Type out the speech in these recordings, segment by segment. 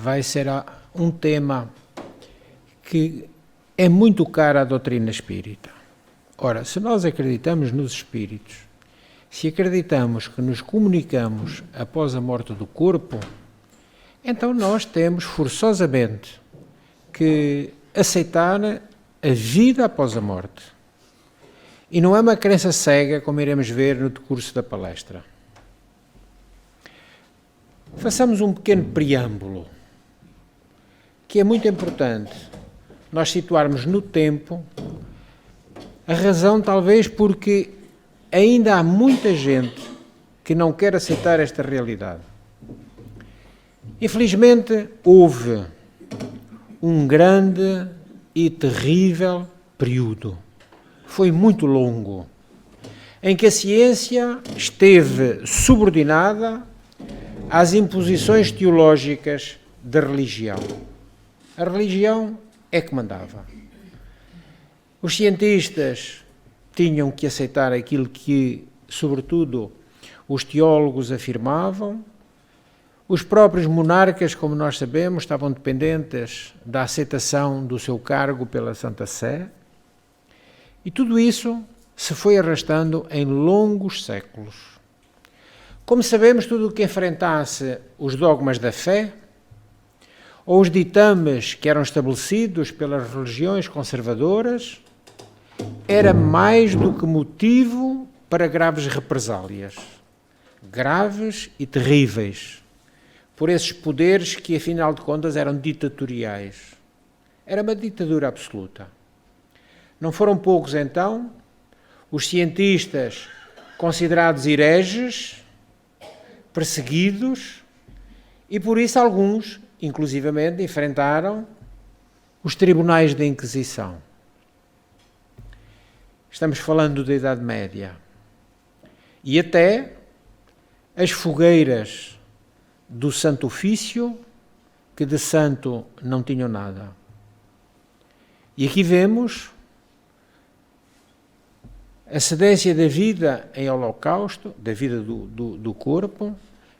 vai ser um tema que é muito caro à doutrina espírita. Ora, se nós acreditamos nos espíritos, se acreditamos que nos comunicamos após a morte do corpo, então nós temos forçosamente que aceitar a vida após a morte. E não é uma crença cega, como iremos ver no decurso da palestra. Façamos um pequeno preâmbulo, que é muito importante nós situarmos no tempo a razão, talvez, porque ainda há muita gente que não quer aceitar esta realidade. Infelizmente, houve um grande e terrível período, foi muito longo, em que a ciência esteve subordinada às imposições teológicas da religião. A religião é que mandava. Os cientistas tinham que aceitar aquilo que, sobretudo, os teólogos afirmavam. Os próprios monarcas, como nós sabemos, estavam dependentes da aceitação do seu cargo pela Santa Sé. E tudo isso se foi arrastando em longos séculos. Como sabemos, tudo o que enfrentasse os dogmas da fé, ou os ditames que eram estabelecidos pelas religiões conservadoras, era mais do que motivo para graves represálias, graves e terríveis, por esses poderes que, afinal de contas, eram ditatoriais. Era uma ditadura absoluta. Não foram poucos, então, os cientistas considerados hereges, perseguidos, e por isso alguns, inclusivamente, enfrentaram os tribunais da Inquisição. Estamos falando da Idade Média. E até as fogueiras do Santo Ofício, que de santo não tinham nada. E aqui vemos a cedência da vida em holocausto, da vida do corpo,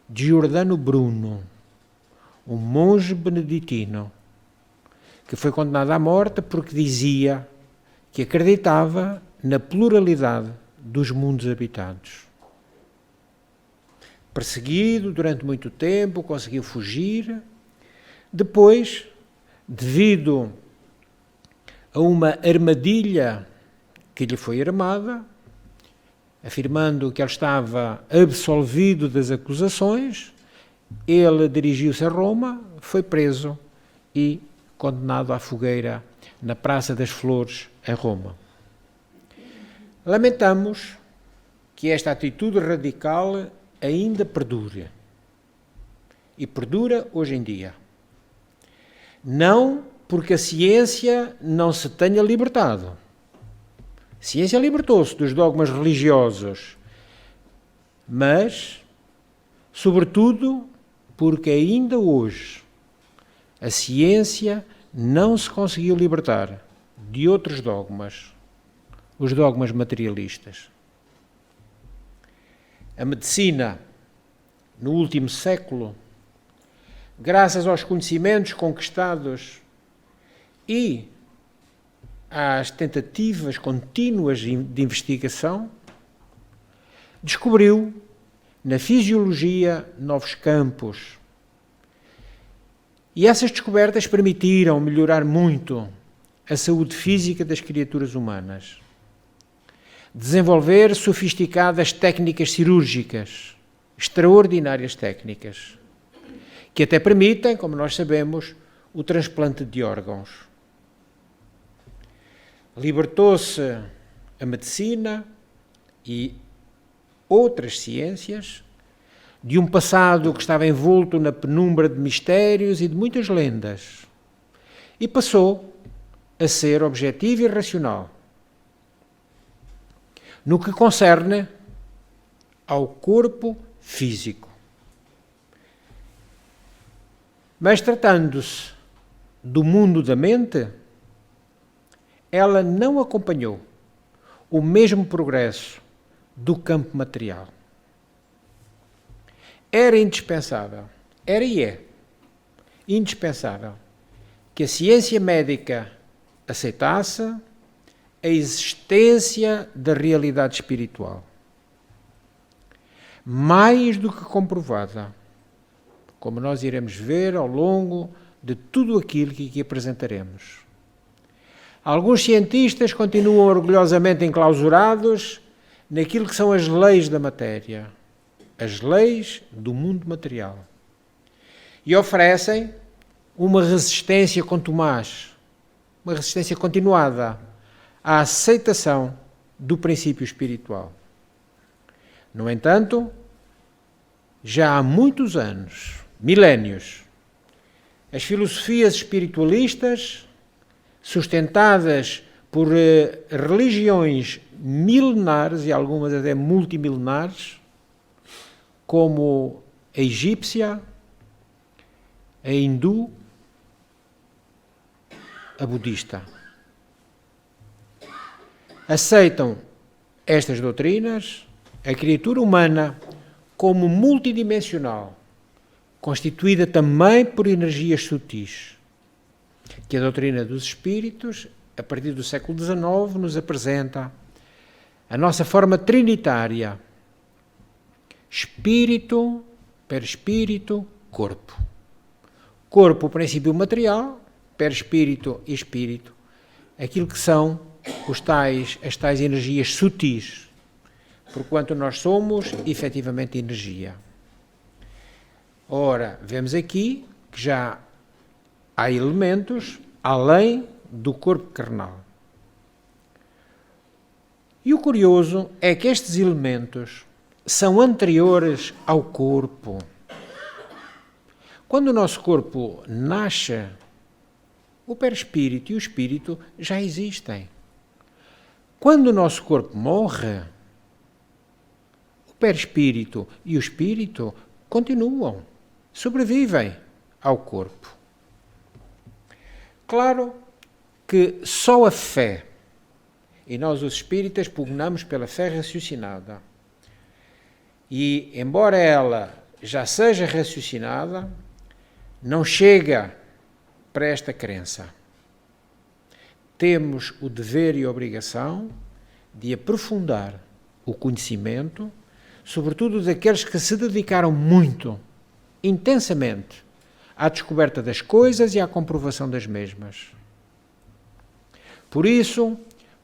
de Giordano Bruno, um monge beneditino, que foi condenado à morte porque dizia que acreditava na pluralidade dos mundos habitados. Perseguido durante muito tempo, conseguiu fugir. Depois, devido a uma armadilha que lhe foi armada, afirmando que ele estava absolvido das acusações, ele dirigiu-se a Roma, foi preso e condenado à fogueira na Praça das Flores, em Roma. Lamentamos que esta atitude radical ainda perdure. E perdura hoje em dia. Não porque a ciência não se tenha libertado. A ciência libertou-se dos dogmas religiosos, mas, sobretudo, porque ainda hoje a ciência não se conseguiu libertar de outros dogmas, os dogmas materialistas. A medicina, no último século, graças aos conhecimentos conquistados e às tentativas contínuas de investigação, descobriu na fisiologia novos campos. E essas descobertas permitiram melhorar muito a saúde física das criaturas humanas. Desenvolver sofisticadas técnicas cirúrgicas, extraordinárias técnicas, que até permitem, como nós sabemos, o transplante de órgãos. Libertou-se a medicina e outras ciências de um passado que estava envolto na penumbra de mistérios e de muitas lendas, e passou a ser objetivo e racional no que concerne ao corpo físico. Mas tratando-se do mundo da mente, ela não acompanhou o mesmo progresso do campo material. Era indispensável, era e é indispensável que a ciência médica aceitasse a existência da realidade espiritual, mais do que comprovada, como nós iremos ver ao longo de tudo aquilo que aqui apresentaremos. Alguns cientistas continuam orgulhosamente enclausurados naquilo que são as leis da matéria, as leis do mundo material, e oferecem uma resistência contumaz, uma resistência continuada à aceitação do princípio espiritual. No entanto, já há muitos anos, milénios, as filosofias espiritualistas, sustentadas por religiões milenares e algumas até multimilenares, como a egípcia, a hindu, a budista, aceitam estas doutrinas, a criatura humana, como multidimensional, constituída também por energias sutis, que a doutrina dos espíritos, a partir do século XIX, nos apresenta a nossa forma trinitária: espírito, perispírito, corpo. Corpo, o princípio material, perispírito e espírito, aquilo que são as tais energias sutis, porquanto nós somos efetivamente energia. Ora, vemos aqui que já há elementos além do corpo carnal. E o curioso é que estes elementos são anteriores ao corpo. Quando o nosso corpo nasce, o perispírito e o espírito já existem. Quando o nosso corpo morre, o perispírito e o espírito continuam, sobrevivem ao corpo. Claro que só a fé, e nós os espíritas pugnamos pela fé raciocinada, e embora ela já seja raciocinada, não chega para esta crença. Temos o dever e a obrigação de aprofundar o conhecimento, sobretudo daqueles que se dedicaram muito, intensamente, à descoberta das coisas e à comprovação das mesmas. Por isso,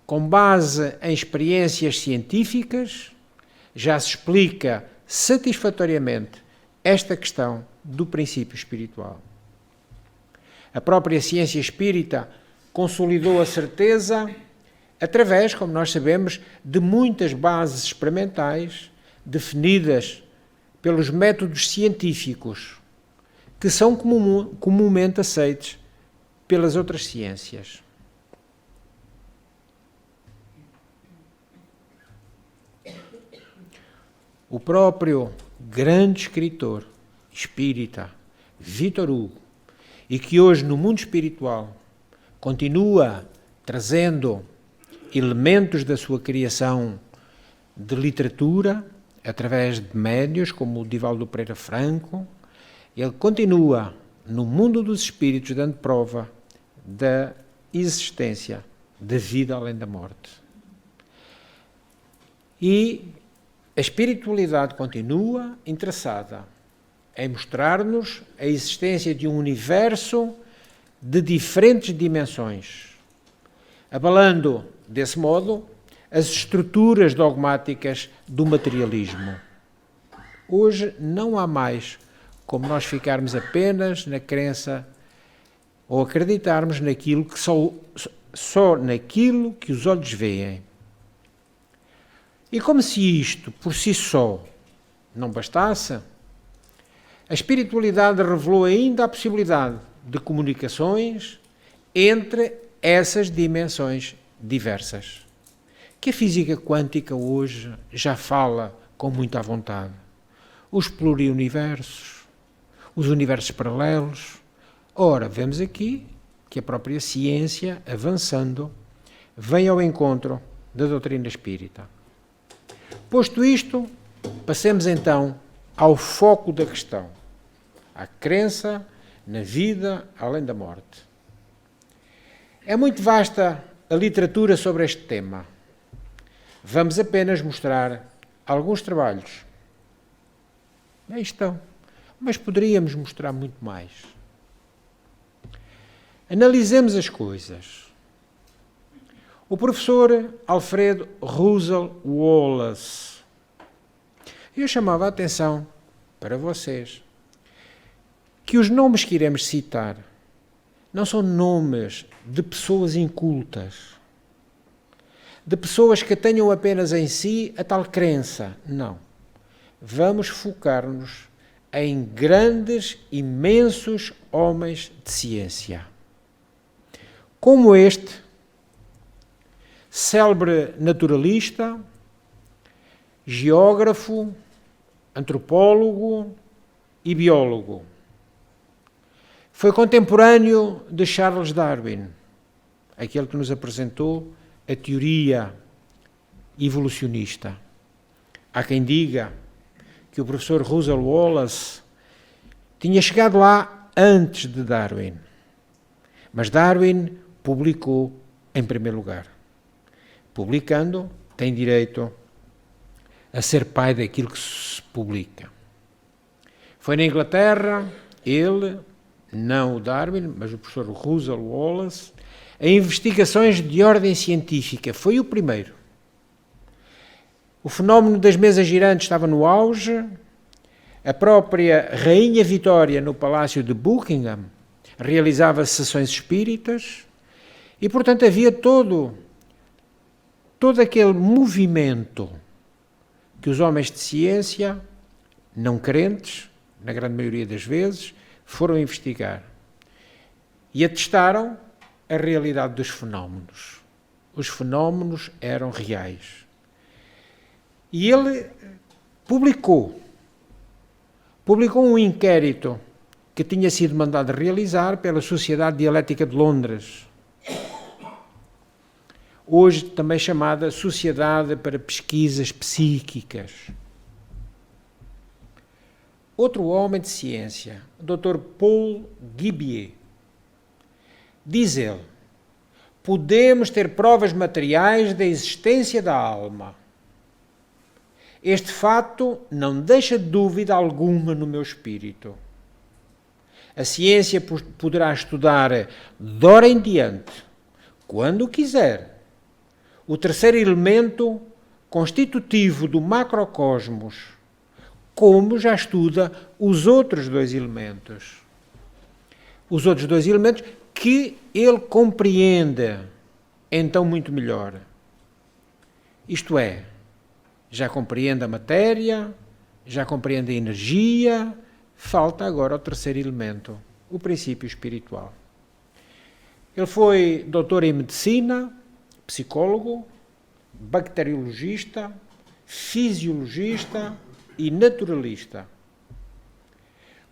com base em experiências científicas, já se explica satisfatoriamente esta questão do princípio espiritual. A própria ciência espírita consolidou a certeza através, como nós sabemos, de muitas bases experimentais definidas pelos métodos científicos, que são comumente aceitos pelas outras ciências. O próprio grande escritor espírita, Victor Hugo, e que hoje no mundo espiritual continua trazendo elementos da sua criação de literatura, através de médios como o Divaldo Pereira Franco, ele continua no mundo dos espíritos dando prova da existência da vida além da morte. E a espiritualidade continua interessada em mostrar-nos a existência de um universo de diferentes dimensões, abalando, desse modo, as estruturas dogmáticas do materialismo. Hoje não há mais como nós ficarmos apenas na crença ou acreditarmos naquilo que só naquilo que os olhos veem. E como se isto, por si só, não bastasse, a espiritualidade revelou ainda a possibilidade de comunicações entre essas dimensões diversas, que a física quântica hoje já fala com muita vontade. Os pluriuniversos, os universos paralelos. Ora, vemos aqui que a própria ciência, avançando, vem ao encontro da doutrina espírita. Posto isto, passemos então ao foco da questão, à crença na vida além da morte. É muito vasta a literatura sobre este tema. Vamos apenas mostrar alguns trabalhos. Aí estão. Mas poderíamos mostrar muito mais. Analisemos as coisas. O professor Alfred Russel Wallace. Eu chamava a atenção para vocês que os nomes que iremos citar não são nomes de pessoas incultas, de pessoas que tenham apenas em si a tal crença. Não. Vamos focar-nos em grandes, imensos homens de ciência. Como este, célebre naturalista, geógrafo, antropólogo e biólogo. Foi contemporâneo de Charles Darwin, aquele que nos apresentou a teoria evolucionista. Há quem diga que o professor Russel Wallace tinha chegado lá antes de Darwin, mas Darwin publicou em primeiro lugar. Publicando, tem direito a ser pai daquilo que se publica. Foi na Inglaterra, ele, não o Darwin, mas o professor Russel Wallace, em investigações de ordem científica. Foi o primeiro. O fenómeno das mesas girantes estava no auge. A própria Rainha Vitória, no Palácio de Buckingham, realizava sessões espíritas e, portanto, havia todo aquele movimento que os homens de ciência, não crentes, na grande maioria das vezes, foram investigar e atestaram a realidade dos fenómenos. Os fenómenos eram reais. E ele publicou um inquérito que tinha sido mandado realizar pela Sociedade Dialética de Londres, hoje também chamada Sociedade para Pesquisas Psíquicas. Outro homem de ciência, o Dr. Paul Gibier, diz ele: podemos ter provas materiais da existência da alma. Este fato não deixa dúvida alguma no meu espírito. A ciência poderá estudar de ora em diante, quando quiser, o terceiro elemento constitutivo do macrocosmos, como já estuda os outros dois elementos. Os outros dois elementos que ele compreende, então, muito melhor. Isto é, já compreende a matéria, já compreende a energia, falta agora o terceiro elemento, o princípio espiritual. Ele foi doutor em medicina, psicólogo, bacteriologista, fisiologista e naturalista.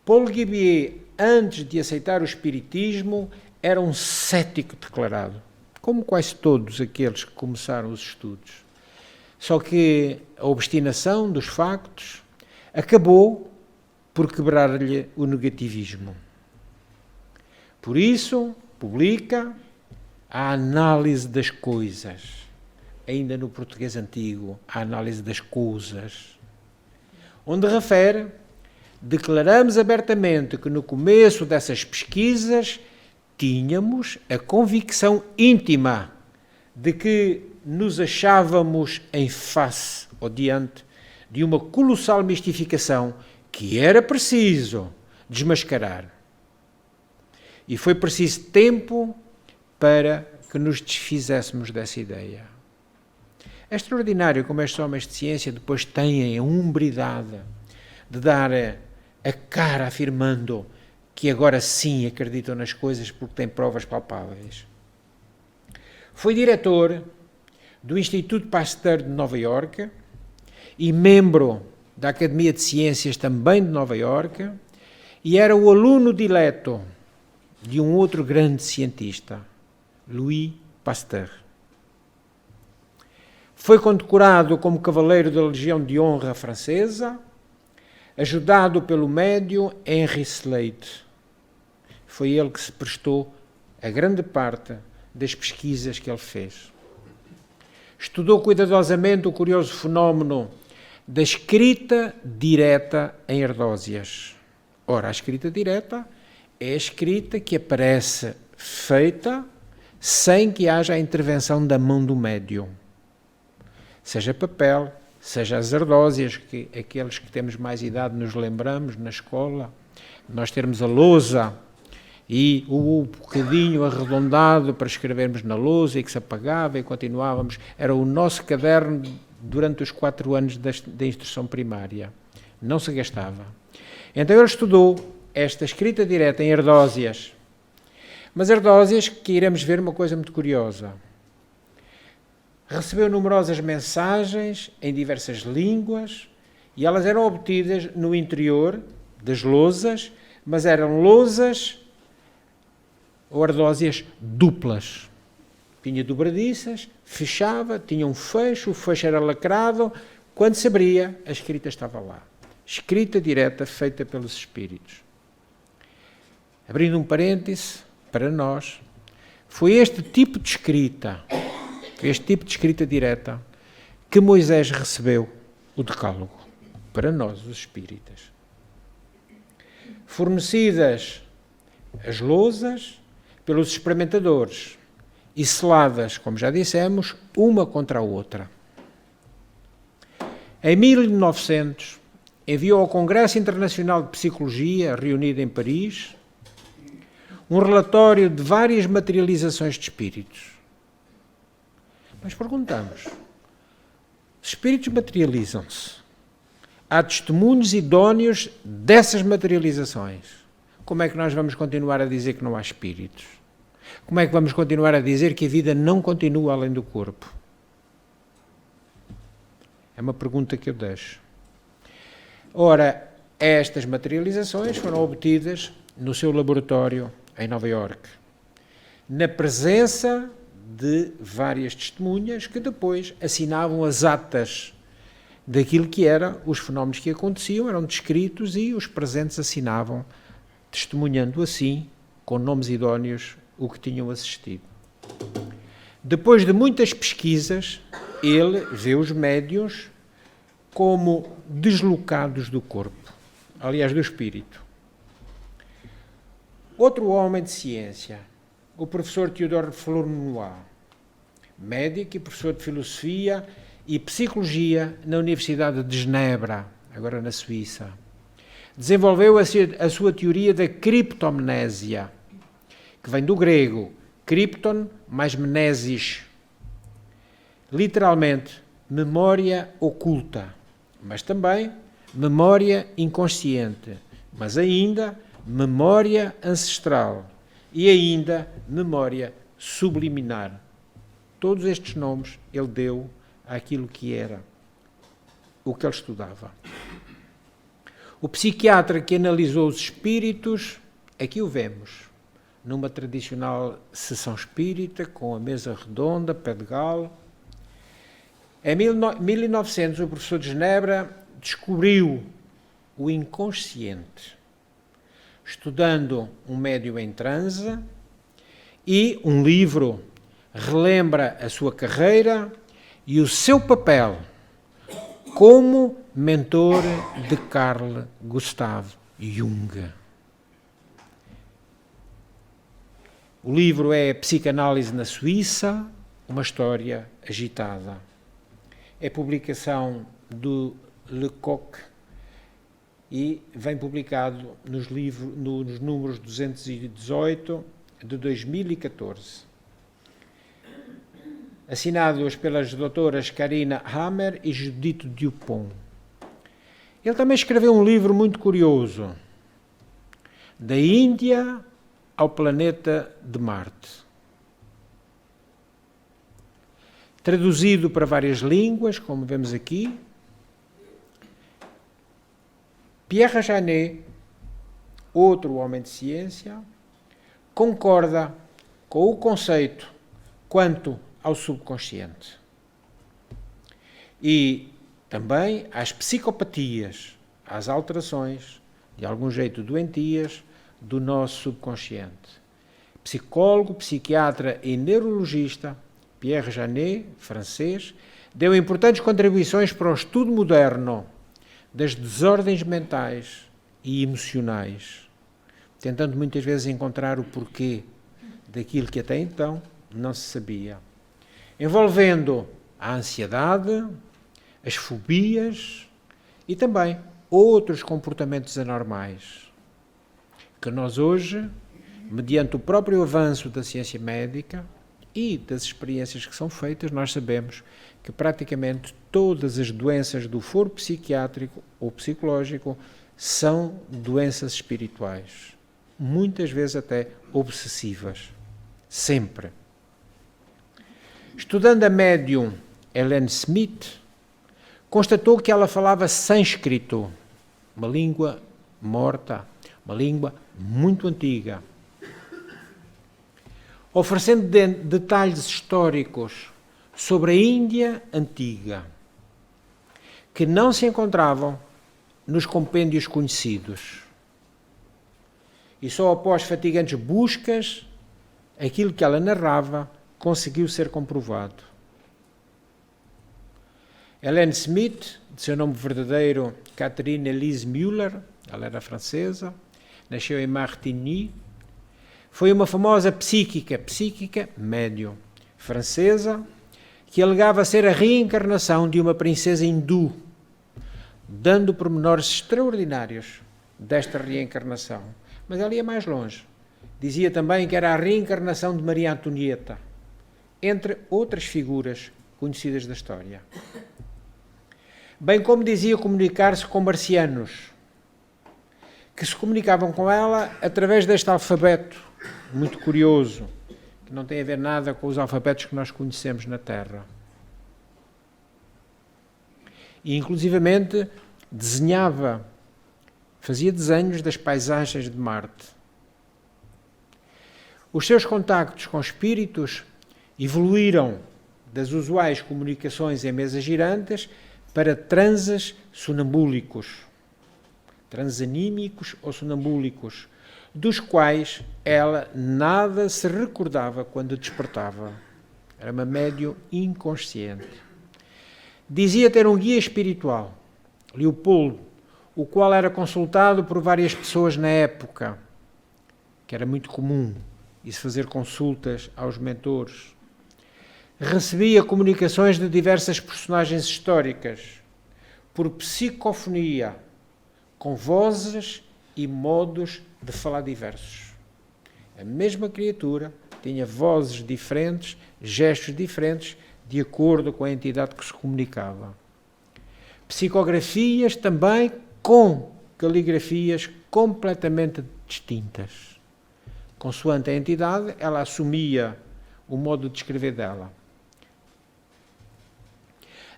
Paul Gibier, antes de aceitar o espiritismo, era um cético declarado, como quase todos aqueles que começaram os estudos. Só que a obstinação dos factos acabou por quebrar-lhe o negativismo. Por isso, publica a análise das coisas, ainda no português antigo, a análise das coisas, onde refere: declaramos abertamente que no começo dessas pesquisas tínhamos a convicção íntima de que nos achávamos em face ou diante de uma colossal mistificação que era preciso desmascarar. E foi preciso tempo para que nos desfizéssemos dessa ideia. É extraordinário como estes homens de ciência depois têm a umbridade de dar a cara afirmando que agora sim acreditam nas coisas porque têm provas palpáveis. Foi diretor do Instituto Pasteur de Nova Iorque e membro da Academia de Ciências também de Nova Iorque, e era o aluno dileto de um outro grande cientista, Louis Pasteur. Foi condecorado como Cavaleiro da Legião de Honra Francesa, ajudado pelo médium Henry Slade. foi ele que se prestou a grande parte das pesquisas que ele fez. Estudou cuidadosamente o curioso fenómeno da escrita direta em ardósias. Ora, a escrita direta é a escrita que aparece feita sem que haja a intervenção da mão do médium. Seja papel, seja as ardósias, que aqueles que temos mais idade nos lembramos na escola, nós termos a lousa e o bocadinho arredondado para escrevermos na lousa e que se apagava e continuávamos. Era o nosso caderno durante os 4 anos da instrução primária. Não se gastava. Então ele estudou esta escrita direta em ardósias. Mas ardósias que iremos ver uma coisa muito curiosa. Recebeu numerosas mensagens em diversas línguas e elas eram obtidas no interior das lousas, mas eram lousas ou ardósias duplas. Tinha dobradiças, fechava, tinha um fecho, o fecho era lacrado. Quando se abria, a escrita estava lá. Escrita direta feita pelos espíritos. Abrindo um parêntese, para nós, foi este tipo de escrita direta, que Moisés recebeu o decálogo, para nós, os espíritas. Fornecidas as lousas pelos experimentadores e seladas, como já dissemos, uma contra a outra. Em 1900, enviou ao Congresso Internacional de Psicologia, reunido em Paris, um relatório de várias materializações de espíritos. Nós perguntamos, os espíritos materializam-se. Há testemunhos idóneos dessas materializações. Como é que nós vamos continuar a dizer que não há espíritos? Como é que vamos continuar a dizer que a vida não continua além do corpo? É uma pergunta que eu deixo. Ora, estas materializações foram obtidas no seu laboratório em Nova Iorque, na presença de várias testemunhas que depois assinavam as atas daquilo que eram os fenómenos que aconteciam, eram descritos e os presentes assinavam, testemunhando assim, com nomes idóneos, o que tinham assistido. Depois de muitas pesquisas, ele vê os médiuns como deslocados do corpo, aliás, do espírito. Outro homem de ciência, o professor Théodore Flournoy, médico e professor de filosofia e psicologia na Universidade de Genebra, agora na Suíça, desenvolveu a sua teoria da criptomnésia, que vem do grego krypton mais mnesis, literalmente memória oculta, mas também memória inconsciente, mas ainda memória ancestral e ainda memória subliminar. Todos estes nomes ele deu àquilo que era o que ele estudava. O psiquiatra que analisou os espíritos, aqui o vemos, numa tradicional sessão espírita, com a mesa redonda, pé de galo. Em 1900, o professor de Genebra descobriu o inconsciente, estudando um médium em transe, e um livro relembra a sua carreira e o seu papel como mentor de Carl Gustav Jung. O livro é Psicanálise na Suíça, uma história agitada. É publicação do Lecoq e vem publicado nos números 218 de 2014. Assinados pelas doutoras Karina Hammer e Judith Dupont. Ele também escreveu um livro muito curioso, Da Índia ao Planeta de Marte. Traduzido para várias línguas, como vemos aqui. Pierre Janet, outro homem de ciência, concorda com o conceito quanto ao subconsciente. E também às psicopatias, às alterações, de algum jeito doentias, do nosso subconsciente. Psicólogo, psiquiatra e neurologista, Pierre Janet, francês, deu importantes contribuições para o estudo moderno das desordens mentais e emocionais, tentando muitas vezes encontrar o porquê daquilo que até então não se sabia, envolvendo a ansiedade, as fobias e também outros comportamentos anormais, que nós hoje, mediante o próprio avanço da ciência médica e das experiências que são feitas, nós sabemos que praticamente todas as doenças do foro psiquiátrico ou psicológico são doenças espirituais, muitas vezes até obsessivas, sempre. Estudando a médium Helen Smith, constatou que ela falava sânscrito, uma língua morta, uma língua muito antiga, oferecendo detalhes históricos sobre a Índia antiga, que não se encontravam nos compêndios conhecidos. E só após fatigantes buscas, aquilo que ela narrava conseguiu ser comprovado. Helen Smith, de seu nome verdadeiro Catherine Elise Müller, ela era francesa, nasceu em Martigny, foi uma famosa psíquica médium, francesa, que alegava ser a reencarnação de uma princesa hindu, dando pormenores extraordinários desta reencarnação. Mas ela ia mais longe. Dizia também que era a reencarnação de Maria Antonieta, entre outras figuras conhecidas da história. Bem como dizia comunicar-se com marcianos, que se comunicavam com ela através deste alfabeto, muito curioso, que não tem a ver nada com os alfabetos que nós conhecemos na Terra. E, inclusivamente, fazia desenhos das paisagens de Marte. Os seus contactos com espíritos evoluíram das usuais comunicações em mesas girantes para transes sonambúlicos, transanímicos ou sonambúlicos, dos quais ela nada se recordava quando despertava. Era uma médium inconsciente. Dizia ter um guia espiritual, Leopoldo, o qual era consultado por várias pessoas na época, que era muito comum isso fazer consultas aos mentores. Recebia comunicações de diversas personagens históricas, por psicofonia, com vozes e modos de falar diversos. A mesma criatura tinha vozes diferentes, gestos diferentes, de acordo com a entidade que se comunicava. Psicografias também com caligrafias completamente distintas. Consoante a entidade, ela assumia o modo de escrever dela.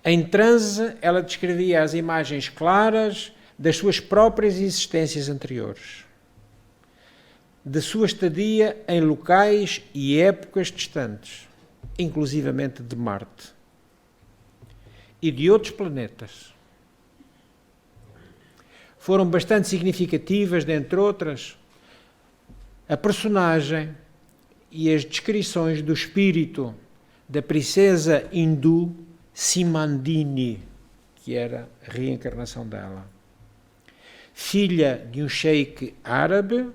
Em transe, ela descrevia as imagens claras das suas próprias existências anteriores, de sua estadia em locais e épocas distantes, inclusivamente de Marte e de outros planetas. Foram bastante significativas, dentre outras, a personagem e as descrições do espírito da princesa hindu Simandini, que era a reencarnação dela, filha de um sheik árabe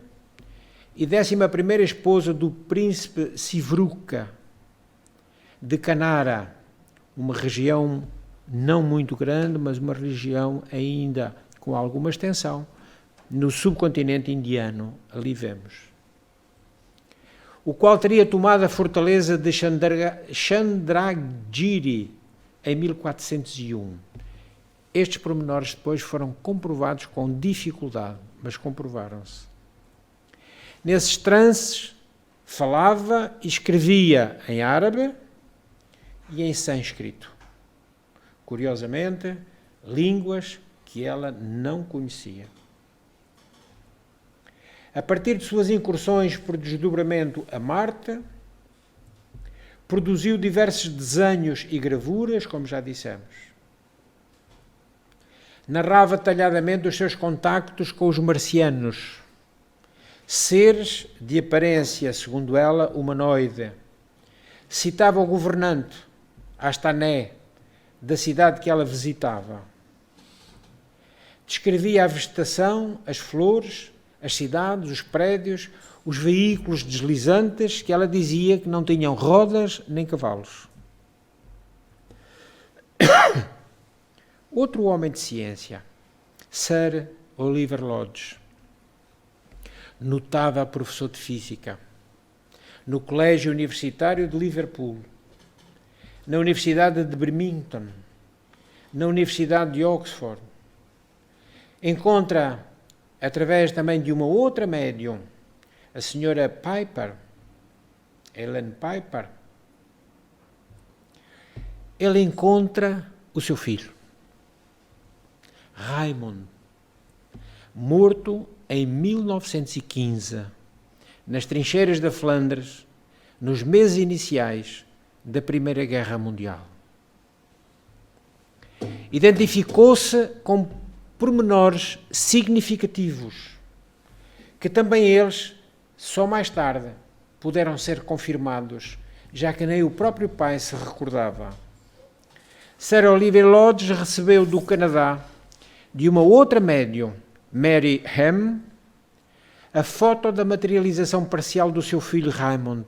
e 11ª esposa do príncipe Sivruka, de Kanara, uma região não muito grande, mas uma região ainda com alguma extensão, no subcontinente indiano, ali vemos. O qual teria tomado a fortaleza de Chandragiri em 1401. Estes pormenores depois foram comprovados com dificuldade, mas comprovaram-se. Nesses trances, falava e escrevia em árabe e em sânscrito. Curiosamente, línguas que ela não conhecia. A partir de suas incursões por desdobramento a Marte, produziu diversos desenhos e gravuras, como já dissemos. Narrava detalhadamente os seus contactos com os marcianos, seres de aparência, segundo ela, humanoide. Citava o governante, Astané, da cidade que ela visitava. Descrevia a vegetação, as flores, as cidades, os prédios, os veículos deslizantes que ela dizia que não tinham rodas nem cavalos. Outro homem de ciência, Sir Oliver Lodge, notável professor de física, no Colégio Universitário de Liverpool, na Universidade de Birmingham, na Universidade de Oxford. Encontra, através também de uma outra médium, a senhora Piper, Ellen Piper, ele encontra o seu filho, Raymond, morto em 1915, nas trincheiras da Flandres, nos meses iniciais da Primeira Guerra Mundial. Identificou-se com pormenores significativos, que também eles, só mais tarde, puderam ser confirmados, já que nem o próprio pai se recordava. Sir Oliver Lodge recebeu do Canadá, de uma outra médium, Mary Ham, a foto da materialização parcial do seu filho Raymond.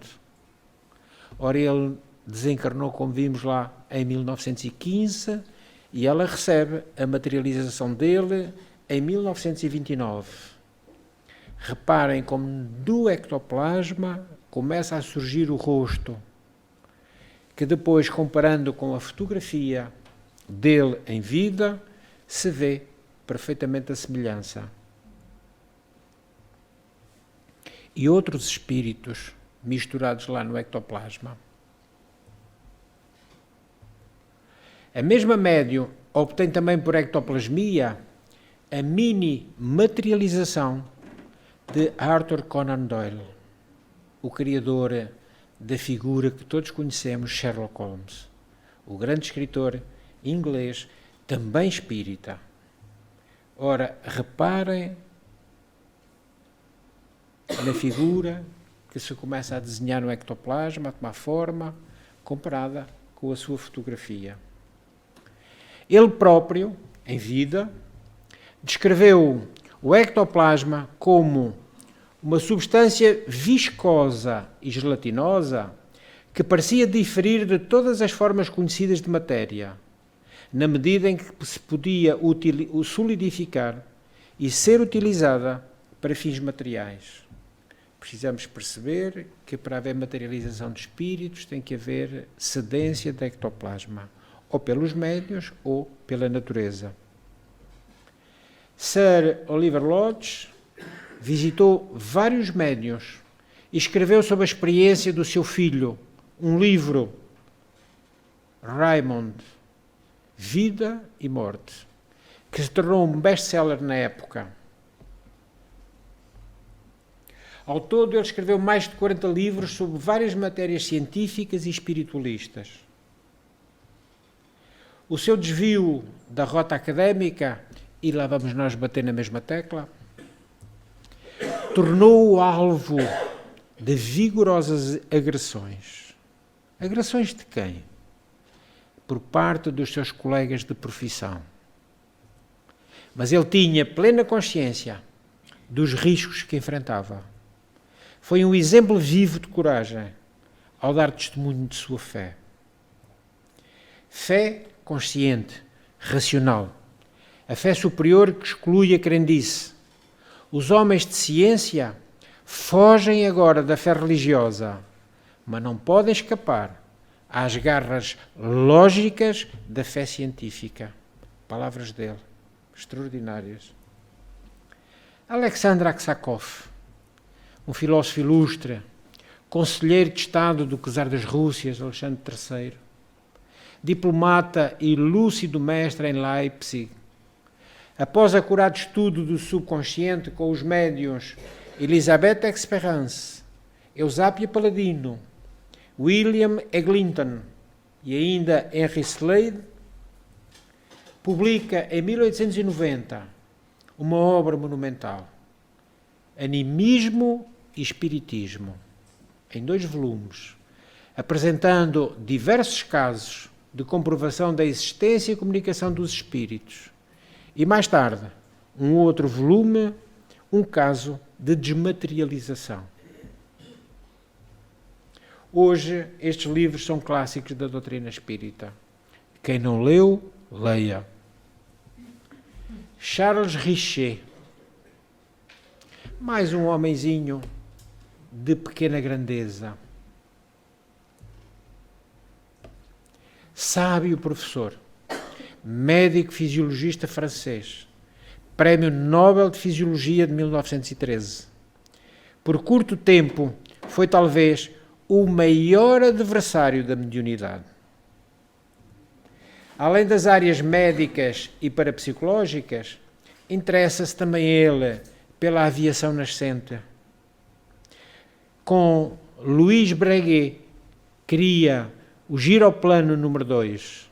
Ora, ele desencarnou, como vimos lá, em 1915, e ela recebe a materialização dele em 1929. Reparem como do ectoplasma começa a surgir o rosto, que depois, comparando com a fotografia dele em vida, se vê perfeitamente a semelhança. E outros espíritos misturados lá no ectoplasma. A mesma médium obtém também por ectoplasmia a mini-materialização de Arthur Conan Doyle, o criador da figura que todos conhecemos, Sherlock Holmes, o grande escritor inglês, também espírita. Ora, reparem na figura que se começa a desenhar no ectoplasma, a tomar forma, comparada com a sua fotografia. Ele próprio, em vida, descreveu o ectoplasma como uma substância viscosa e gelatinosa que parecia diferir de todas as formas conhecidas de matéria, na medida em que se podia solidificar e ser utilizada para fins materiais. Precisamos perceber que para haver materialização de espíritos tem que haver cedência de ectoplasma, ou pelos médiuns ou pela natureza. Sir Oliver Lodge visitou vários médiuns e escreveu sobre a experiência do seu filho um livro, Raymond, Vida e Morte, que se tornou um best-seller na época. Ao todo, ele escreveu mais de 40 livros sobre várias matérias científicas e espiritualistas. O seu desvio da rota académica, e lá vamos nós bater na mesma tecla, tornou-o alvo de vigorosas agressões. Agressões de quem? Por parte dos seus colegas de profissão. Mas ele tinha plena consciência dos riscos que enfrentava. Foi um exemplo vivo de coragem ao dar testemunho de sua fé. Fé consciente, racional. A fé superior que exclui a crendice. Os homens de ciência fogem agora da fé religiosa, mas não podem escapar às garras lógicas da fé científica. Palavras dele, extraordinárias. Alexander Aksakov, um filósofo ilustre, conselheiro de Estado do czar das Rússias, Alexandre III, diplomata e lúcido mestre em Leipzig, após acurado estudo do subconsciente com os médiuns Elisabeth Esperance, Eusápia Paladino, William Eglinton e ainda Henry Slade, publica em 1890 uma obra monumental, Animismo e Espiritismo, em 2 volumes, apresentando diversos casos de comprovação da existência e comunicação dos espíritos. E mais tarde, um outro volume, um caso de desmaterialização. Hoje, estes livros são clássicos da doutrina espírita. Quem não leu, leia. Charles Richer, mais um homenzinho de pequena grandeza. Sábio professor, médico fisiologista francês, Prémio Nobel de Fisiologia de 1913. Por curto tempo, foi talvez o maior adversário da mediunidade. Além das áreas médicas e parapsicológicas, interessa-se também ele pela aviação nascente. Com Louis Breguet, cria o Giroplano número 2,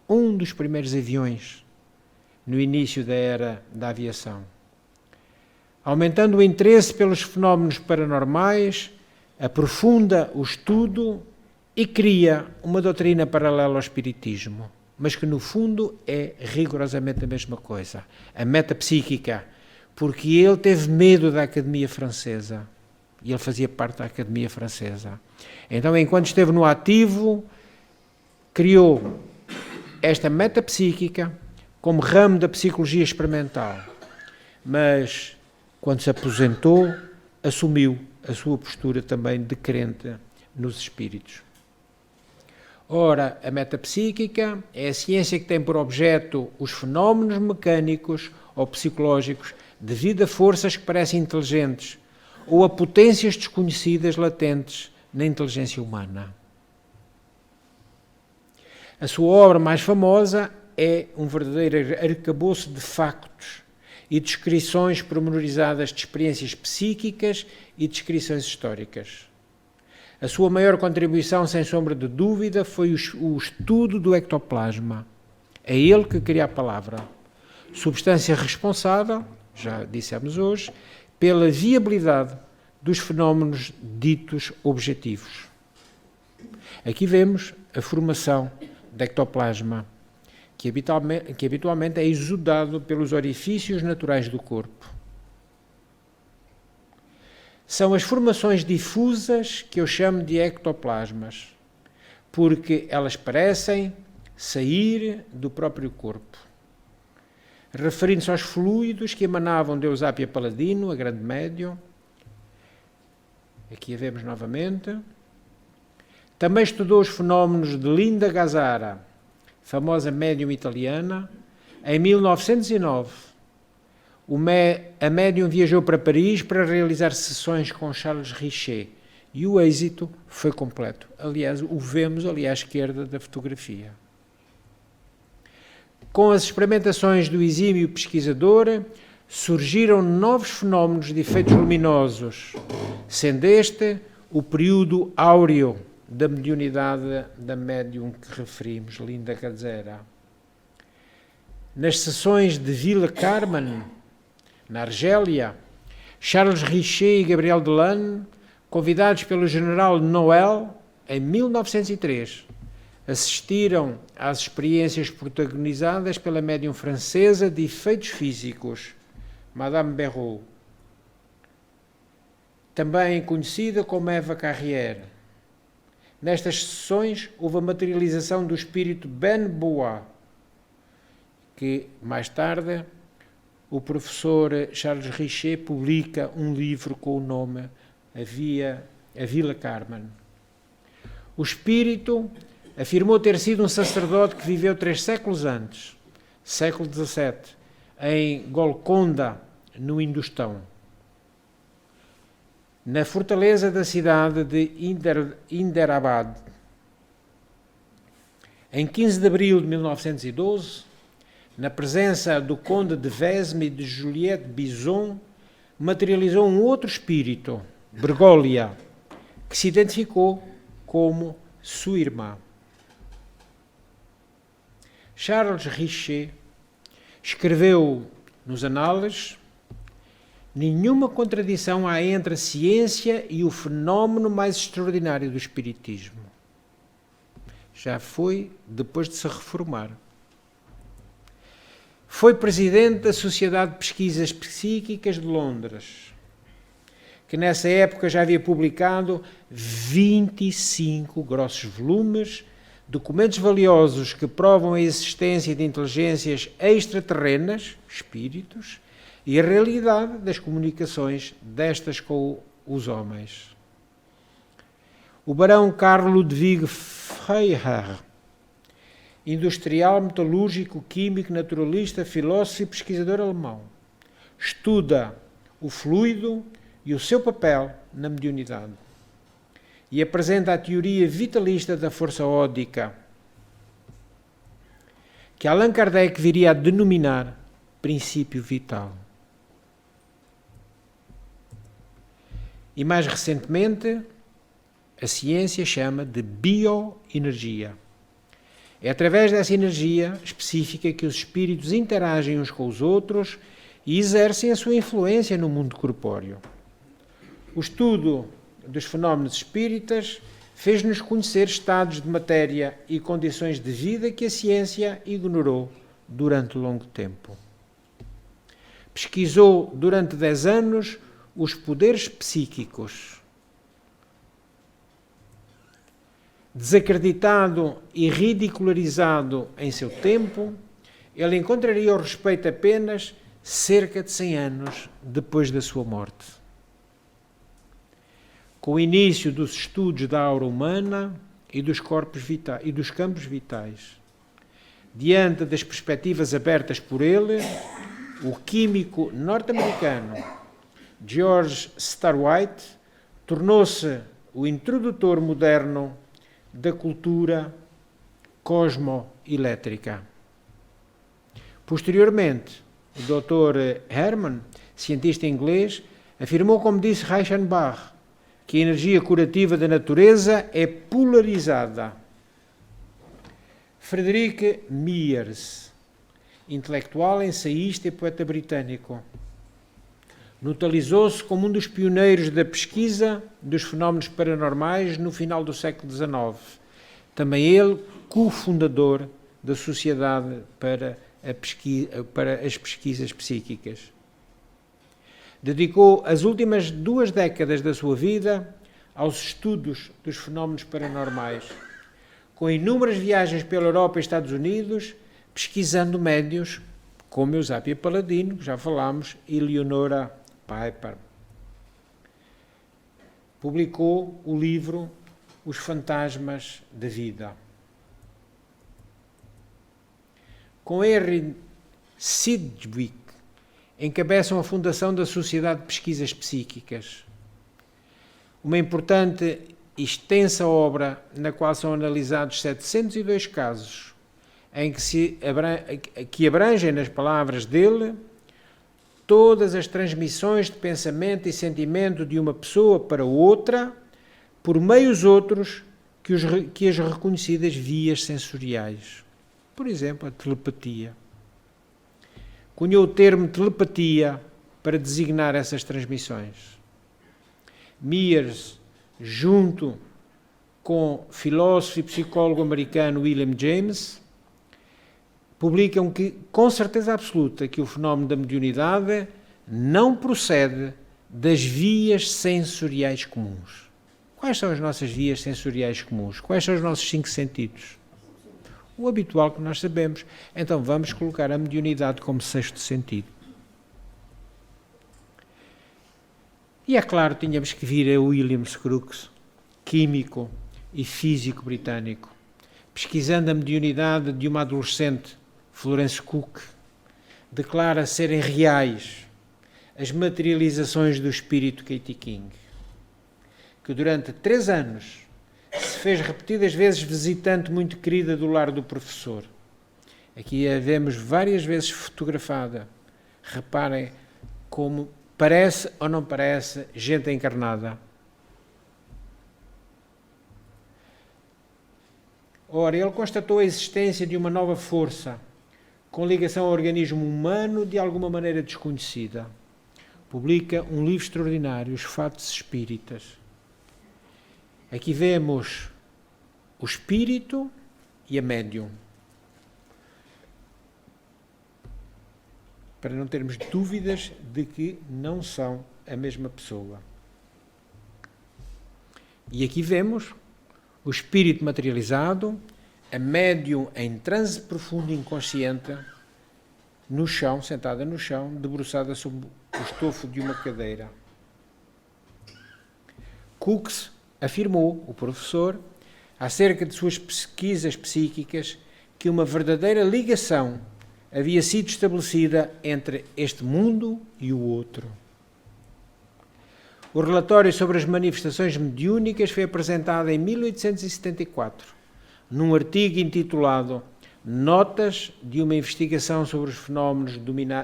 um dos primeiros aviões no início da era da aviação. Aumentando o interesse pelos fenómenos paranormais, aprofunda o estudo e cria uma doutrina paralela ao espiritismo, mas que no fundo é rigorosamente a mesma coisa, a metapsíquica, porque ele teve medo da Academia Francesa, e ele fazia parte da Academia Francesa. Então, enquanto esteve no ativo, criou esta metapsíquica como ramo da psicologia experimental, mas quando se aposentou, assumiu a sua postura também de crente nos espíritos. Ora, a metapsíquica é a ciência que tem por objeto os fenómenos mecânicos ou psicológicos devido a forças que parecem inteligentes ou a potências desconhecidas latentes na inteligência humana. A sua obra mais famosa é um verdadeiro arcabouço de factos e descrições pormenorizadas de experiências psíquicas e descrições históricas. A sua maior contribuição, sem sombra de dúvida, foi o estudo do ectoplasma. É ele que cria a palavra. Substância responsável, já dissemos hoje, pela viabilidade dos fenómenos ditos objetivos. Aqui vemos a formação do ectoplasma, que habitualmente é exudado pelos orifícios naturais do corpo. São as formações difusas que eu chamo de ectoplasmas, porque elas parecem sair do próprio corpo. Referindo-se aos fluidos que emanavam de Eusápia Paladino, a grande médium, aqui a vemos novamente. Também estudou os fenómenos de Linda Gazzara, famosa médium italiana. Em 1909, a médium viajou para Paris para realizar sessões com Charles Richer e o êxito foi completo. Aliás, o vemos ali à esquerda da fotografia. Com as experimentações do exímio pesquisador, surgiram novos fenómenos de efeitos luminosos, sendo este o período áureo da mediunidade da médium que referimos, Linda Gazzara. Nas sessões de Villa Carmen, na Argélia, Charles Richer e Gabriel Delanne, convidados pelo general Noël, em 1903, assistiram às experiências protagonizadas pela médium francesa de efeitos físicos, Madame Béraud, também conhecida como Eva Carrière. Nestas sessões houve a materialização do espírito Ben Bois, que mais tarde o professor Charles Richer publica um livro com o nome A Villa Carmen. O espírito afirmou ter sido um sacerdote que viveu 3 séculos antes, século XVII, em Golconda, no Indostão. Na fortaleza da cidade de Hyderabad. Em 15 de abril de 1912, na presença do conde de Vesme e de Juliette Bison, materializou um outro espírito, Bergoglio, que se identificou como sua irmã. Charles Richer escreveu nos Anales Nenhuma contradição há entre a ciência e o fenómeno mais extraordinário do espiritismo. Já foi depois de se reformar. Foi presidente da Sociedade de Pesquisas Psíquicas de Londres, que nessa época já havia publicado 25 grossos volumes, documentos valiosos que provam a existência de inteligências extraterrenas, espíritos, e a realidade das comunicações destas com os homens. O barão Carl Ludwig Feuer, industrial, metalúrgico, químico, naturalista, filósofo e pesquisador alemão, estuda o fluido e o seu papel na mediunidade e apresenta a teoria vitalista da força ódica, que Allan Kardec viria a denominar princípio vital. E mais recentemente, a ciência chama de bioenergia. É através dessa energia específica que os espíritos interagem uns com os outros e exercem a sua influência no mundo corpóreo. O estudo dos fenómenos espíritas fez-nos conhecer estados de matéria e condições de vida que a ciência ignorou durante longo tempo. Pesquisou durante 10 anos os poderes psíquicos. Desacreditado e ridicularizado em seu tempo, ele encontraria o respeito apenas cerca de 100 anos depois da sua morte. Com o início dos estudos da aura humana e dos corpos vitais, e dos campos vitais, diante das perspectivas abertas por ele, o químico norte-americano George Starwhite tornou-se o introdutor moderno da cultura cosmoelétrica. Posteriormente, o Dr. Hermann, cientista inglês, afirmou, como disse Reichenbach, que a energia curativa da natureza é polarizada. Frederick Myers, intelectual, ensaísta e poeta britânico, notabilizou-se como um dos pioneiros da pesquisa dos fenómenos paranormais no final do século XIX. Também ele, cofundador da Sociedade para as Pesquisas Psíquicas. Dedicou as últimas 2 décadas da sua vida aos estudos dos fenómenos paranormais, com inúmeras viagens pela Europa e Estados Unidos, pesquisando médiuns como Eusébio Paladino, que já falámos, e Leonora Piper. Publicou o livro Os Fantasmas da Vida. Com Henry Sidgwick, encabeçam a fundação da Sociedade de Pesquisas Psíquicas, uma importante e extensa obra na qual são analisados 702 casos, em que abrangem, nas palavras dele, todas as transmissões de pensamento e sentimento de uma pessoa para outra, por meios outros que as reconhecidas vias sensoriais. Por exemplo, a telepatia. Cunhou o termo telepatia para designar essas transmissões. Myers, junto com o filósofo e psicólogo americano William James, publicam que, com certeza absoluta, que o fenómeno da mediunidade não procede das vias sensoriais comuns. Quais são as nossas vias sensoriais comuns? Quais são os nossos 5 sentidos? O habitual que nós sabemos. Então vamos colocar a mediunidade como 6º sentido. E é claro, tínhamos que vir a William Crookes, químico e físico britânico, pesquisando a mediunidade de uma adolescente, Florence Cook, declara serem reais as materializações do espírito Katie King, que durante 3 anos se fez repetidas vezes visitante muito querida do lar do professor. Aqui a vemos várias vezes fotografada. Reparem como parece ou não parece gente encarnada. Ora, ele constatou a existência de uma nova força, com ligação ao organismo humano de alguma maneira desconhecida. publica um livro extraordinário, Os Fatos Espíritas. Aqui vemos o espírito e a médium. Para não termos dúvidas de que não são a mesma pessoa. E aqui vemos o espírito materializado, a médium em transe profundo e inconsciente, no chão, sentada no chão, debruçada sobre o estofo de uma cadeira. Crookes afirmou, o professor, acerca de suas pesquisas psíquicas, que uma verdadeira ligação havia sido estabelecida entre este mundo e o outro. O relatório sobre as manifestações mediúnicas foi apresentado em 1874, num artigo intitulado Notas de uma investigação sobre os fenómenos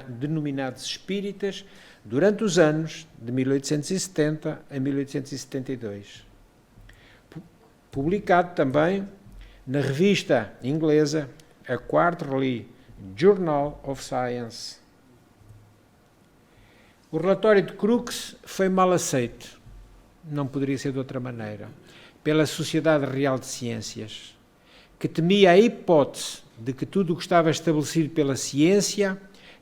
denominados espíritas durante os anos de 1870 a 1872. Publicado também na revista inglesa a Quarterly Journal of Science. O relatório de Crookes foi mal aceito, não poderia ser de outra maneira, pela Sociedade Real de Ciências, que temia a hipótese de que tudo o que estava estabelecido pela ciência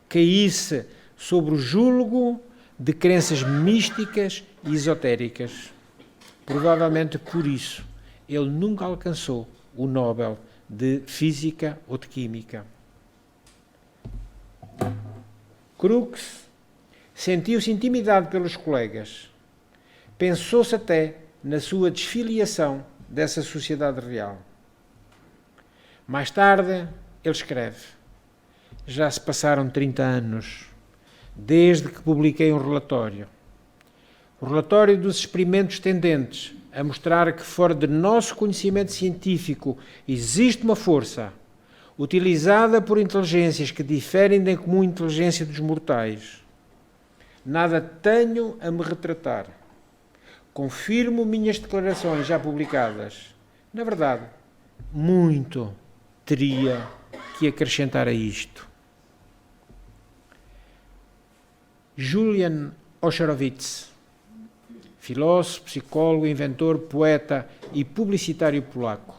caísse sobre o julgo de crenças místicas e esotéricas. Provavelmente por isso ele nunca alcançou o Nobel de Física ou de Química. Crookes sentiu-se intimidado pelos colegas. Pensou-se até na sua desfiliação dessa sociedade real. Mais tarde, ele escreve: já se passaram 30 anos desde que publiquei um relatório. O relatório dos experimentos tendentes a mostrar que fora de nosso conhecimento científico existe uma força utilizada por inteligências que diferem da comum inteligência dos mortais. Nada tenho a me retratar. Confirmo minhas declarações já publicadas. Na verdade, muito teria que acrescentar a isto. Julian Oshorowicz, filósofo, psicólogo, inventor, poeta e publicitário polaco.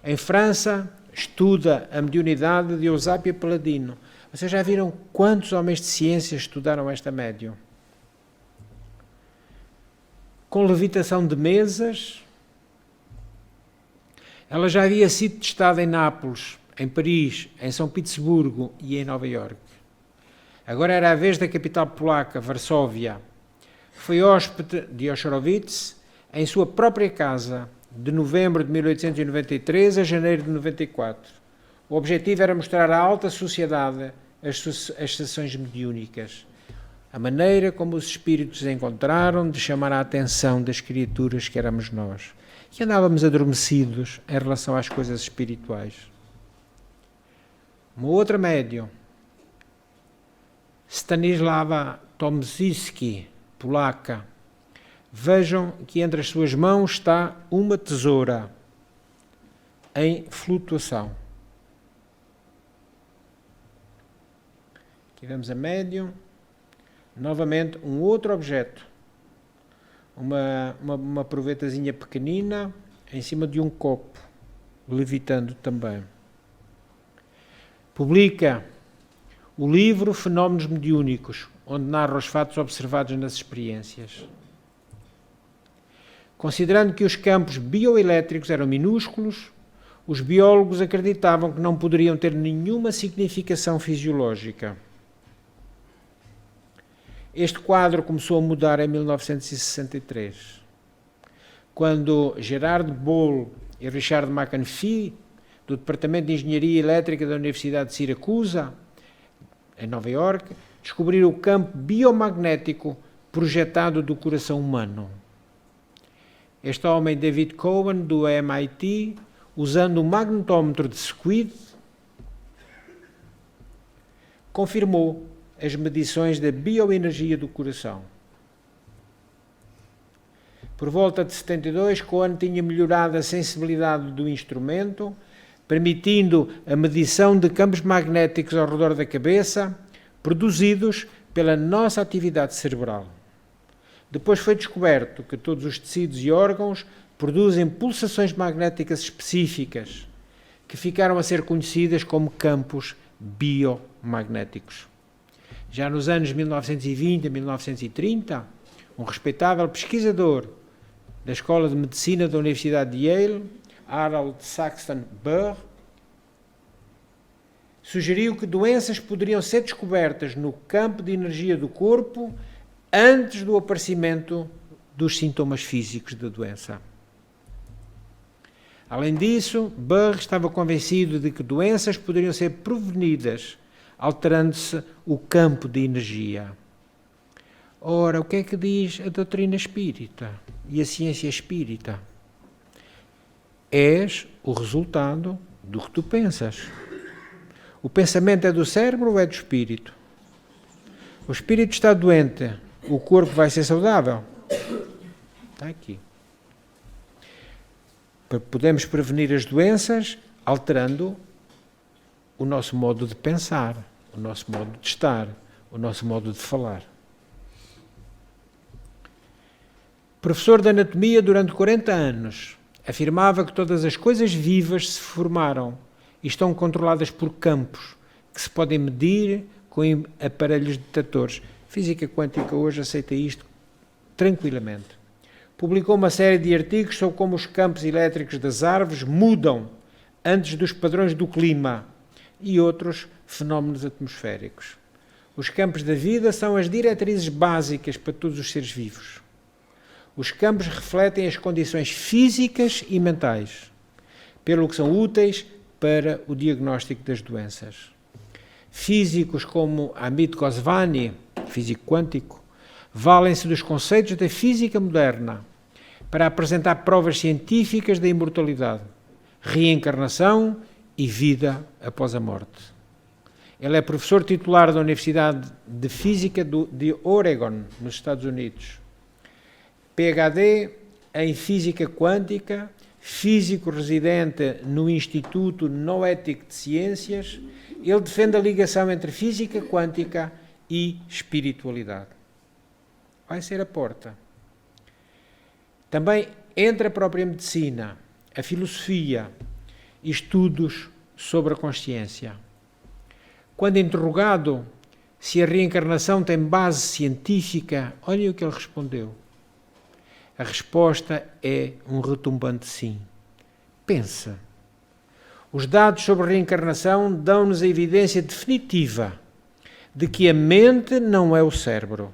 Em França, estuda a mediunidade de Eusápia Paladino. Vocês já viram quantos homens de ciência estudaram esta médium? Com levitação de mesas. Ela já havia sido testada em Nápoles, em Paris, em São Petersburgo e em Nova Iorque. Agora era a vez da capital polaca, Varsóvia. Foi hóspede de Oshorowicz em sua própria casa, de novembro de 1893 a janeiro de 94. O objetivo era mostrar à alta sociedade as sessões mediúnicas, a maneira como os espíritos encontraram de chamar a atenção das criaturas que éramos nós, que andávamos adormecidos em relação às coisas espirituais. Uma outra médium, Stanislawa Tomczyńska, polaca. Vejam que entre as suas mãos está uma tesoura em flutuação. Aqui vemos a médium. Novamente um outro objeto. Uma provetazinha pequenina em cima de um copo, levitando também. Publica o livro Fenómenos Mediúnicos, onde narra os fatos observados nas experiências. Considerando que os campos bioelétricos eram minúsculos, os biólogos acreditavam que não poderiam ter nenhuma significação fisiológica. Este quadro começou a mudar em 1963, quando Gerard Boll e Richard McAfee, do Departamento de Engenharia Elétrica da Universidade de Siracusa, em Nova Iorque, descobriram o campo biomagnético projetado do coração humano. Este homem, David Cohen, do MIT, usando o magnetómetro de Squid, confirmou as medições da bioenergia do coração. Por volta de 72, Cohen tinha melhorado a sensibilidade do instrumento, permitindo a medição de campos magnéticos ao redor da cabeça, produzidos pela nossa atividade cerebral. Depois foi descoberto que todos os tecidos e órgãos produzem pulsações magnéticas específicas, que ficaram a ser conhecidas como campos biomagnéticos. Já nos anos 1920 e 1930, um respeitável pesquisador da Escola de Medicina da Universidade de Yale, Harold Saxton Burr, sugeriu que doenças poderiam ser descobertas no campo de energia do corpo antes do aparecimento dos sintomas físicos da doença. Além disso, Burr estava convencido de que doenças poderiam ser prevenidas alterando-se o campo de energia. Ora, o que é que diz a doutrina espírita e a ciência espírita? És o resultado do que tu pensas. O pensamento é do cérebro ou é do espírito? O espírito está doente, o corpo vai ser saudável? Está aqui. Podemos prevenir as doenças alterando o nosso modo de pensar, o nosso modo de estar, o nosso modo de falar. Professor de anatomia durante 40 anos, afirmava que todas as coisas vivas se formaram e estão controladas por campos que se podem medir com aparelhos detectores. Física quântica hoje aceita isto tranquilamente. Publicou uma série de artigos sobre como os campos elétricos das árvores mudam antes dos padrões do clima e outros fenómenos atmosféricos. Os campos da vida são as diretrizes básicas para todos os seres vivos. Os campos refletem as condições físicas e mentais, pelo que são úteis para o diagnóstico das doenças. Físicos como Amit Goswami, físico quântico, valem-se dos conceitos da física moderna para apresentar provas científicas da imortalidade, reencarnação e vida após a morte. Ele é professor titular da Universidade de Física de Oregon, nos Estados Unidos. PhD em Física Quântica, físico residente no Instituto Noético de Ciências. Ele defende a ligação entre física quântica e espiritualidade. Vai ser a porta. Também entre a própria medicina, a filosofia e estudos sobre a consciência. Quando interrogado se a reencarnação tem base científica, olhem o que ele respondeu. A resposta é um retumbante sim. Pensa. Os dados sobre a reencarnação dão-nos a evidência definitiva de que a mente não é o cérebro,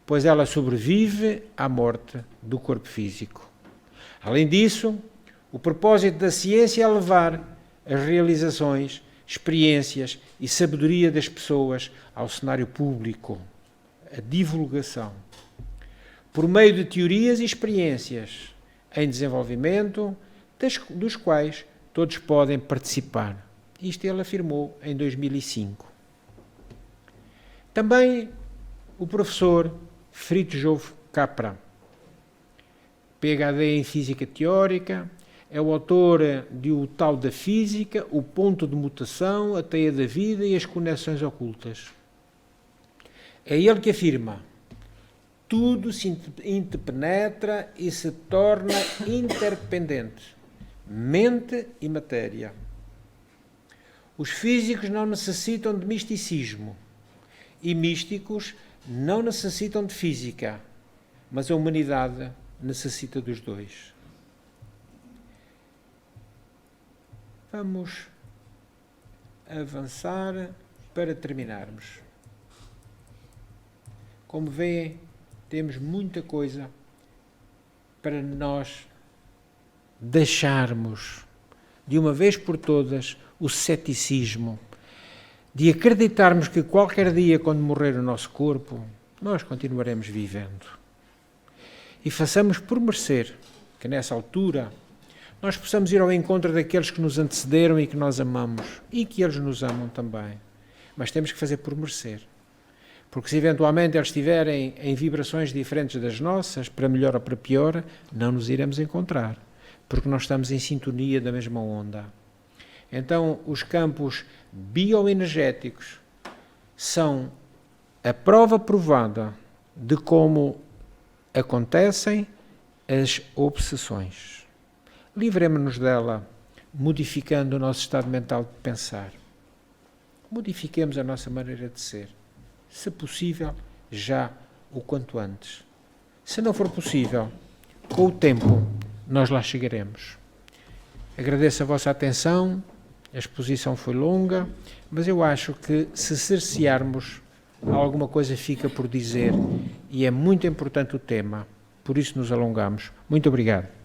pois ela sobrevive à morte do corpo físico. Além disso, o propósito da ciência é levar as realizações, experiências e sabedoria das pessoas ao cenário público, a divulgação, por meio de teorias e experiências em desenvolvimento, dos quais todos podem participar. Isto ele afirmou em 2005. Também o professor Fritjof Capra, PhD em Física Teórica, é o autor de O Tal da Física, O Ponto de Mutação, A Teia da Vida e as Conexões Ocultas. É ele que afirma: tudo se interpenetra e se torna interdependente, mente e matéria. Os físicos não necessitam de misticismo e místicos não necessitam de física, mas a humanidade necessita dos dois. Vamos avançar para terminarmos. Como veem, temos muita coisa para nós deixarmos, de uma vez por todas, o ceticismo, de acreditarmos que qualquer dia, quando morrer o nosso corpo, nós continuaremos vivendo. E façamos por merecer que, nessa altura, nós possamos ir ao encontro daqueles que nos antecederam e que nós amamos, e que eles nos amam também. Mas temos que fazer por merecer. Porque se eventualmente eles estiverem em vibrações diferentes das nossas, para melhor ou para pior, não nos iremos encontrar, porque nós estamos em sintonia da mesma onda. Então, os campos bioenergéticos são a prova provada de como acontecem as obsessões. Livremos-nos dela, modificando o nosso estado mental de pensar. Modifiquemos a nossa maneira de ser. Se possível, já o quanto antes. Se não for possível, com o tempo, nós lá chegaremos. Agradeço a vossa atenção, a exposição foi longa, mas eu acho que se cercearmos, alguma coisa fica por dizer e é muito importante o tema, por isso nos alongamos. Muito obrigado.